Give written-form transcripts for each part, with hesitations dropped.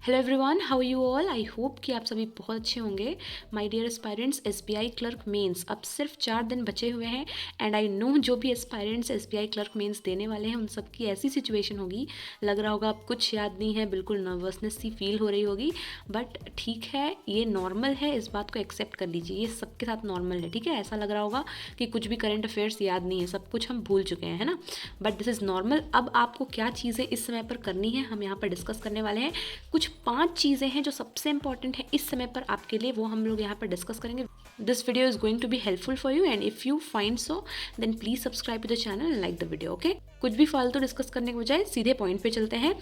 Hello everyone, how you all. I hope कि आप सभी बहुत अच्छे होंगे। My dear aspirants, SBI clerk mains अब सिर्फ 4 दिन बचे हुए हैं एंड आई नो जो भी एस्पायरेंट्स एसबीआई क्लर्क मेंस देने वाले हैं उन सबकी ऐसी सिचुएशन होगी, लग रहा होगा आप कुछ याद नहीं है, बिल्कुल नर्वसनेस सी फील हो रही होगी। बट ठीक है, ये नॉर्मल है, इस बात को एक्सेप्ट कर लीजिए, ये सबके साथ नॉर्मल है। ठीक है, ऐसा लग रहा होगा कि कुछ भी करंट अफेयर्स याद नहीं है, सब कुछ हम भूल चुके हैं, है ना। But this is normal. अब आपको क्या चीज़ें इस समय पर करनी है हम यहाँ पर डिस्कस करने वाले हैं। कुछ 5 चीज़ें हैं जो सबसे इंपॉर्टेंट है इस समय पर आपके लिए, वो हम लोग यहाँ पर डिस्कस करेंगे। This video is going to be helpful for you and if you find so then please subscribe to the channel and like the video. Okay, कुछ भी फालतू डिस्कस करने के बजाय सीधे पॉइंट पे चलते हैं।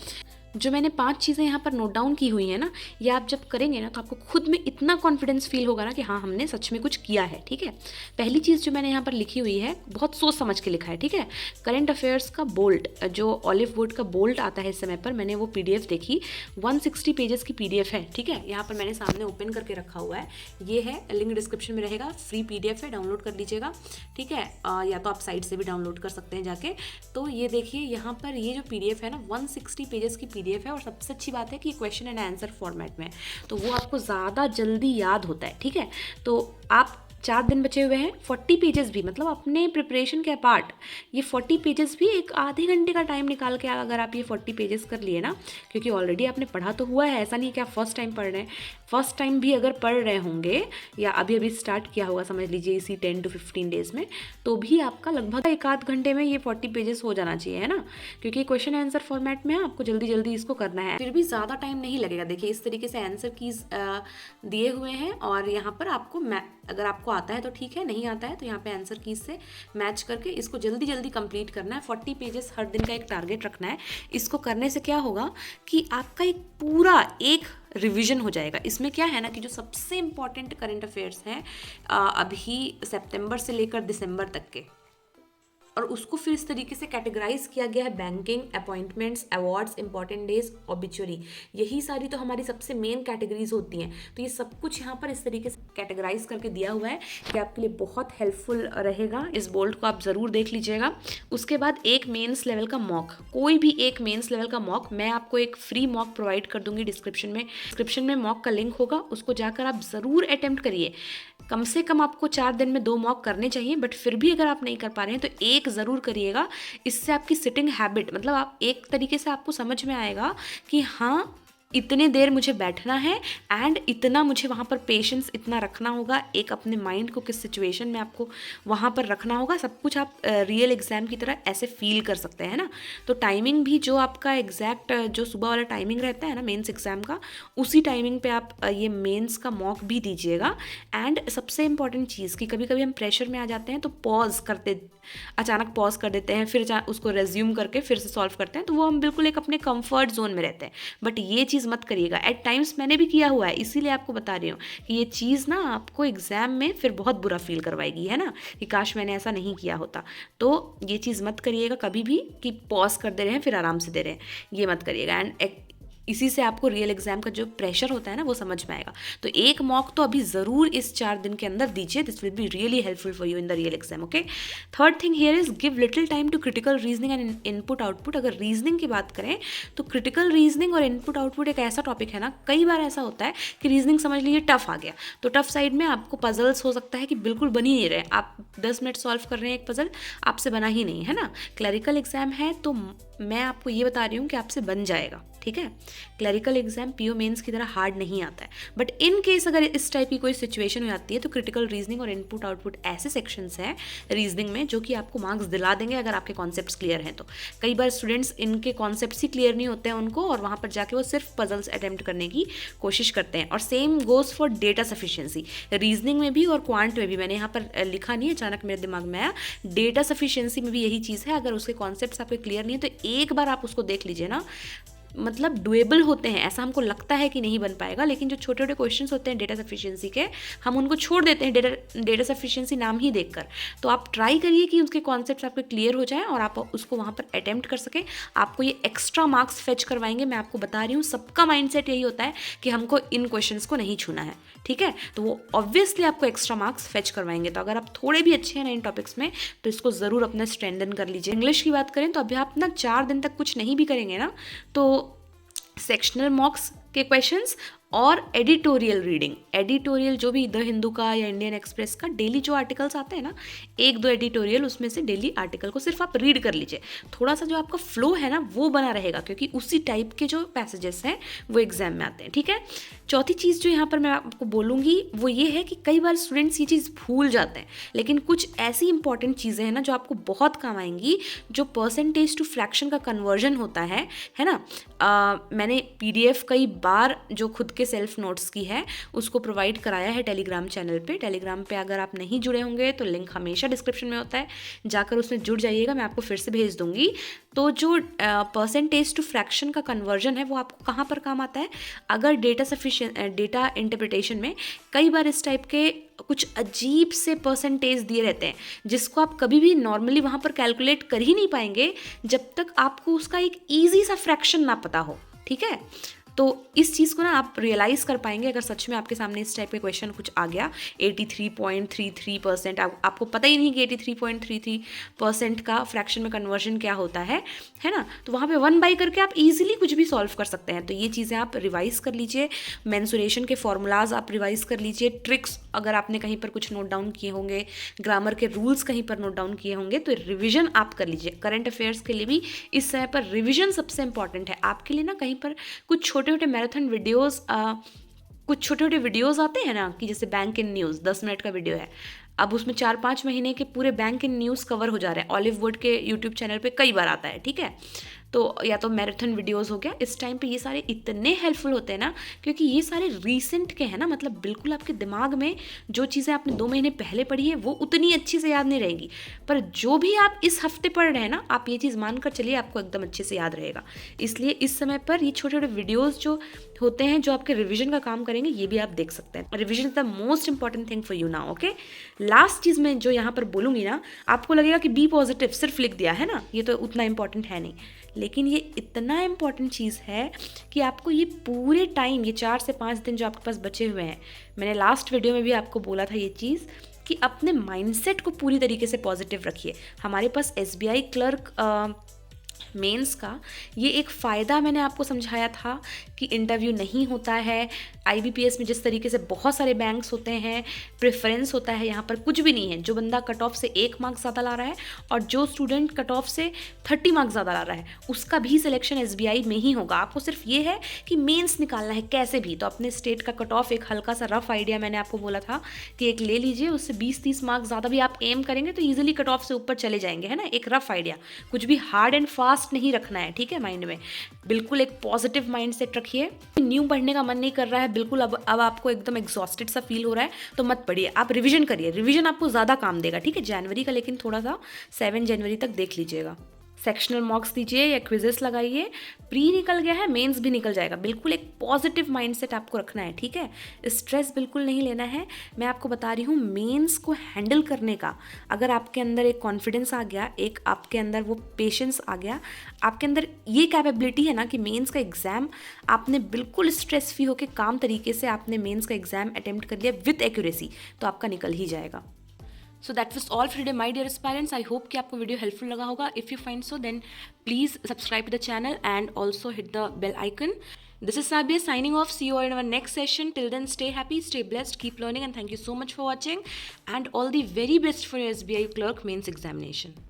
जो मैंने 5 चीज़ें यहाँ पर नोट डाउन की हुई हैं ना, ये आप जब करेंगे ना तो आपको खुद में इतना कॉन्फिडेंस फील होगा ना कि हाँ हमने सच में कुछ किया है। ठीक है, पहली चीज़ जो मैंने यहाँ पर लिखी हुई है, बहुत सोच समझ के लिखा है। ठीक है, करंट अफेयर्स का बोल्ट, जो ऑलिव वुड का बोल्ट आता है इस समय पर, मैंने वो पीडीएफ देखी, 160 पेजेस की पीडीएफ है। ठीक है, यहाँ पर मैंने सामने ओपन करके रखा हुआ है, ये है, लिंक डिस्क्रिप्शन में रहेगा, फ्री पीडीएफ है, डाउनलोड कर लीजिएगा। ठीक है, या तो आप साइट से भी डाउनलोड कर सकते हैं जाके। तो ये देखिए, यहाँ पर ये जो पीडीएफ है ना, 160 पेजेस की पीडीएफ है और सबसे अच्छी बात है कि क्वेश्चन एंड आंसर फॉर्मेट में, तो वो आपको ज़्यादा जल्दी याद होता है। ठीक है, तो आप 4 दिन बचे हुए हैं, 40 पेजेस भी, मतलब अपने प्रिपरेशन के अपार्ट ये 40 पेजेस भी एक आधे घंटे का टाइम निकाल के अगर आप ये 40 पेजेस कर लिए ना, क्योंकि ऑलरेडी आपने पढ़ा तो हुआ है, ऐसा नहीं कि आप फर्स्ट टाइम पढ़ रहे हैं। फर्स्ट टाइम भी अगर पढ़ रहे होंगे या अभी अभी स्टार्ट किया होगा, समझ लीजिए इसी 10 to 15 डेज़ में, तो भी आपका लगभग एक आध घंटे में ये 40 पेजेस हो जाना चाहिए, है ना, क्योंकि क्वेश्चन आंसर फॉर्मेट में आपको जल्दी जल्दी इसको करना है। फिर भी ज़्यादा टाइम नहीं लगेगा। देखिए, इस तरीके से आंसर कीज दिए हुए हैं और यहाँ पर आपको अगर आपको आता है तो ठीक है, नहीं आता है तो यहाँ पे आंसर कीज से मैच करके इसको जल्दी जल्दी कंप्लीट करना है। 40 पेजेस हर दिन का एक टारगेट रखना है। इसको करने से क्या होगा कि आपका एक पूरा एक रिवीजन हो जाएगा। इसमें क्या है ना कि जो सबसे इम्पॉर्टेंट करंट अफेयर्स हैं अभी सितंबर से लेकर दिसंबर तक के, और उसको फिर इस तरीके से कैटेगराइज किया गया है, banking, appointments, awards, important days, obituary, यही सारी तो हमारी सबसे मेन कैटेगरीज होती हैं। तो ये सब कुछ यहाँ पर इस तरीके से कैटेगराइज करके दिया हुआ है कि आपके लिए बहुत हेल्पफुल रहेगा। इस बोल्ड को आप ज़रूर देख लीजिएगा। उसके बाद एक मेंस लेवल का मॉक, कोई भी एक मेंस लेवल का मॉक, मैं आपको एक फ्री मॉक प्रोवाइड कर दूंगी डिस्क्रिप्शन में मॉक का लिंक होगा, उसको जाकर आप ज़रूर अटेम्प्ट करिए। कम से कम आपको 4 दिन में 2 मॉक करने चाहिए, बट फिर भी अगर आप नहीं कर पा रहे हैं तो एक ज़रूर करिएगा। इससे आपकी सिटिंग हैबिट, मतलब आप एक तरीके से आपको समझ में आएगा कि हाँ इतने देर मुझे बैठना है एंड इतना मुझे वहाँ पर पेशेंस इतना रखना होगा, एक अपने माइंड को किस सिचुएशन में आपको वहाँ पर रखना होगा, सब कुछ आप रियल एग्ज़ाम की तरह ऐसे फील कर सकते हैं ना। तो टाइमिंग भी जो आपका एग्जैक्ट जो सुबह वाला टाइमिंग रहता है ना मेंस एग्ज़ाम का, उसी टाइमिंग पे आप ये मेंस का मॉक भी दीजिएगा। एंड सबसे इंपॉर्टेंट चीज़ कि कभी कभी हम प्रेशर में आ जाते हैं तो अचानक पॉज कर देते हैं, फिर उसको रेज्यूम करके फिर से सॉल्व करते हैं, तो वो हम बिल्कुल एक अपने कंफर्ट जोन में रहते हैं। बट ये चीज़ मत करिएगा। एट टाइम्स मैंने भी किया हुआ है, इसीलिए आपको बता रही हूँ कि ये चीज़ ना आपको एग्जाम में फिर बहुत बुरा फील करवाएगी, है ना, कि काश मैंने ऐसा नहीं किया होता। तो ये चीज़ मत करिएगा कभी भी कि पॉज कर दे रहे हैं फिर आराम से दे रहे हैं, ये मत करिएगा। एंड इसी से आपको रियल एग्जाम का जो प्रेशर होता है ना वो समझ में आएगा। तो एक मॉक तो अभी ज़रूर इस 4 दिन के अंदर दीजिए, this will be really helpful for you in the real exam. Okay, third thing here is give little time to critical reasoning and input output. अगर रीजनिंग की बात करें तो क्रिटिकल रीजनिंग और इनपुट आउटपुट एक ऐसा टॉपिक है ना, कई बार ऐसा होता है कि रीजनिंग समझ लीजिए टफ आ गया, तो टफ साइड में आपको पजल्स हो सकता है कि बिल्कुल बन ही नहीं रहे, आप 10 मिनट सॉल्व कर रहे हैं एक पजल, आपसे बना ही नहीं, है ना। क्लरिकल एग्जाम है तो मैं आपको ये बता रही हूँ कि आपसे बन जाएगा। ठीक है, क्लरिकल एग्जाम पीओ मेंस की तरह हार्ड नहीं आता है, बट इन केस अगर इस टाइप की कोई सिचुएशन हो जाती है तो क्रिटिकल रीजनिंग और इनपुट आउटपुट ऐसे सेक्शंस हैं रीजनिंग में जो कि आपको मार्क्स दिला देंगे अगर आपके कॉन्सेप्ट्स क्लियर हैं। तो कई बार स्टूडेंट्स इनके कॉन्सेप्ट्स ही क्लियर नहीं होते हैं उनको, और वहाँ पर जाके वो सिर्फ पजल्स अटेम्प्ट करने की कोशिश करते हैं। और same goes for data sufficiency, reasoning में भी और क्वांट में भी, मैंने यहाँ पर लिखा नहीं, अचानक मेरे दिमाग में आया, डेटा सफिशिएंसी में भी यही चीज़ है। अगर उसके कॉन्सेप्ट्स आपके क्लियर नहीं है तो एक बार आप उसको देख लीजिए ना, मतलब डुएबल होते हैं। ऐसा हमको लगता है कि नहीं बन पाएगा, लेकिन जो छोटे छोटे क्वेश्चंस होते हैं डेटा सफिशिएंसी के, हम उनको छोड़ देते हैं डेटा सफिशिएंसी नाम ही देखकर। तो आप ट्राई करिए कि उसके कॉन्सेप्ट्स आपके क्लियर हो जाएं और आप उसको वहाँ पर अटेम्प्ट कर सकें। आपको ये एक्स्ट्रा मार्क्स फेच करवाएंगे, मैं आपको बता रही हूँ। सबका माइंडसेट यही होता है कि हमको इन क्वेश्चंस को नहीं छूना है, ठीक है, तो वो ऑब्वियसली आपको एक्स्ट्रा मार्क्स फेच करवाएंगे। तो अगर आप थोड़े भी अच्छे हैं ना इन टॉपिक्स में तो इसको ज़रूर अपना स्ट्रेंथन कर लीजिए। इंग्लिश की बात करें तो अभी आप ना 4 दिन तक कुछ नहीं भी करेंगे ना तो सेक्शनल मॉक्स के क्वेश्चंस और एडिटोरियल रीडिंग। एडिटोरियल जो भी द हिंदू का या इंडियन एक्सप्रेस का डेली जो आर्टिकल्स आते हैं ना, 1-2 एडिटोरियल उसमें से डेली आर्टिकल को सिर्फ आप रीड कर लीजिए। थोड़ा सा जो आपका फ्लो है ना वो बना रहेगा, क्योंकि उसी टाइप के जो पैसेजेस हैं वो एग्जाम में आते हैं, ठीक है। चौथी चीज़ जो यहाँ पर मैं आपको बोलूँगी वो ये है कि कई बार स्टूडेंट्स ये चीज़ भूल जाते हैं, लेकिन कुछ ऐसी इंपॉर्टेंट चीज़ें हैं ना जो आपको बहुत काम आएंगी। जो परसेंटेज टू फ्रैक्शन का कन्वर्जन होता है ना, मैंने PDF कई बार जो खुद के सेल्फ नोट्स की है उसको प्रोवाइड कराया है टेलीग्राम चैनल पे। टेलीग्राम पे अगर आप नहीं जुड़े होंगे तो लिंक हमेशा डिस्क्रिप्शन में होता है, जाकर उसमें जुड़ जाइएगा, मैं आपको फिर से भेज दूंगी। तो जो परसेंटेज टू फ्रैक्शन का कन्वर्जन है वो आपको कहाँ पर काम आता है, अगर डेटा इंटरप्रिटेशन में कई बार इस टाइप के कुछ अजीब से परसेंटेज दिए रहते हैं जिसको आप कभी भी नॉर्मली वहाँ पर कैलकुलेट कर ही नहीं पाएंगे जब तक आपको उसका एक ईजी सा फ्रैक्शन ना पता हो, ठीक है। तो इस चीज़ को ना आप रियलाइज़ कर पाएंगे अगर सच में आपके सामने इस टाइप के क्वेश्चन कुछ आ गया। 83.33% आपको पता ही नहीं कि 83.33% का फ्रैक्शन में कन्वर्जन क्या होता है ना, तो वहाँ पे 1 बाई करके आप इजीली कुछ भी सॉल्व कर सकते हैं। तो ये चीज़ें आप रिवाइज़ कर लीजिए, मेंसुरेशन के फॉर्मूलाज आप रिवाइज़ कर लीजिए, ट्रिक्स अगर आपने कहीं पर कुछ नोट डाउन किए होंगे, ग्रामर के रूल्स कहीं पर नोट डाउन किए होंगे तो रिविजन आप कर लीजिए। करंट अफेयर्स के लिए भी इस समय पर रिविजन सबसे इंपॉर्टेंट है आपके लिए ना। कहीं पर कुछ छोटे छोटे मैराथन वीडियोस, कुछ छोटे छोटे वीडियोस आते हैं ना कि जैसे बैंक इन न्यूज़ 10 मिनट का वीडियो है, अब उसमें 4-5 महीने के पूरे बैंक इन न्यूज़ कवर हो जा रहे हैं। ऑलिव वुड के यूट्यूब चैनल पे कई बार आता है, ठीक है। तो या तो मैराथन वीडियोस हो गया, इस टाइम पे ये सारे इतने हेल्पफुल होते हैं ना, क्योंकि ये सारे रीसेंट के हैं ना, मतलब बिल्कुल आपके दिमाग में जो चीज़ें आपने 2 महीने पहले पढ़ी है वो उतनी अच्छी से याद नहीं रहेंगी, पर जो भी आप इस हफ्ते पढ़ रहे हैं ना, आप ये चीज़ मानकर चलिए आपको एकदम अच्छे से याद रहेगा। इसलिए इस समय पर ये छोटे छोटे वीडियोज़ जो होते हैं जो आपके रिविजन का काम करेंगे, ये भी आप देख सकते हैं। Revision is the most important thing for you now, okay. Last चीज़ मैं जो यहाँ पर बोलूँगी ना, आपको लगेगा कि बी पॉजिटिव सिर्फ लिख दिया है ना, ये तो उतना इंपॉर्टेंट है नहीं, लेकिन ये इतना इम्पॉर्टेंट चीज़ है कि आपको ये पूरे टाइम, ये 4 से 5 दिन जो आपके पास बचे हुए हैं, मैंने लास्ट वीडियो में भी आपको बोला था ये चीज़ कि अपने माइंडसेट को पूरी तरीके से पॉजिटिव रखिए। हमारे पास SBI क्लर्क मेंस का ये एक फ़ायदा मैंने आपको समझाया था कि इंटरव्यू नहीं होता है। IBPS में जिस तरीके से बहुत सारे बैंक्स होते हैं, प्रेफरेंस होता है, यहाँ पर कुछ भी नहीं है। जो बंदा कट ऑफ से 1 मार्क्स ज़्यादा ला रहा है और जो स्टूडेंट कट ऑफ से 30 मार्क्स ज़्यादा ला रहा है उसका भी सिलेक्शन SBI में ही होगा। आपको सिर्फ ये है कि मेंस निकालना है कैसे भी। तो अपने स्टेट का कट ऑफ एक हल्का सा रफ आइडिया मैंने आपको बोला था कि एक ले लीजिए, उससे 20-30 मार्क्स ज़्यादा भी आप एम करेंगे तो ईजिली कट ऑफ से ऊपर चले जाएंगे, है ना। एक रफ आइडिया, कुछ भी हार्ड एंड फास्ट नहीं रखना है, ठीक है। माइंड में बिल्कुल एक पॉजिटिव माइंड सेट रखिए। न्यू पढ़ने का मन नहीं कर रहा है, बिल्कुल अब आपको एकदम एग्जॉस्टेड सा फील हो रहा है तो मत पढ़िए, आप रिवीजन करिए। रिवीजन आपको ज़्यादा काम देगा, ठीक है, जनवरी का, लेकिन थोड़ा सा 7 जनवरी तक देख लीजिएगा। सेक्शनल मॉक्स दीजिए या क्विजेस लगाइए। प्री निकल गया है, मेंस भी निकल जाएगा। बिल्कुल एक पॉजिटिव माइंडसेट आपको रखना है, ठीक है। स्ट्रेस बिल्कुल नहीं लेना है। मैं आपको बता रही हूँ मेंस को हैंडल करने का अगर आपके अंदर एक कॉन्फिडेंस आ गया, एक आपके अंदर वो पेशेंस आ गया, आपके अंदर ये कैपेबिलिटी है ना कि मेंस का एग्ज़ाम आपने बिल्कुल स्ट्रेस फ्री होकर काम तरीके से आपने मेंस का एग्ज़ाम अटेम्प्ट कर लिया विथ एक्यूरेसी, तो आपका निकल ही जाएगा। So that was all for today my dear aspirants. I hope कि आपको वीडियो हेल्पफुल लगा होगा। If you find so then please subscribe to the channel and also hit the bell icon. This is Sabia signing off. See you all in our next session. Till then, stay happy, stay blessed, keep learning, and thank you so much for watching. And all the very best for your SBI Clerk Mains examination.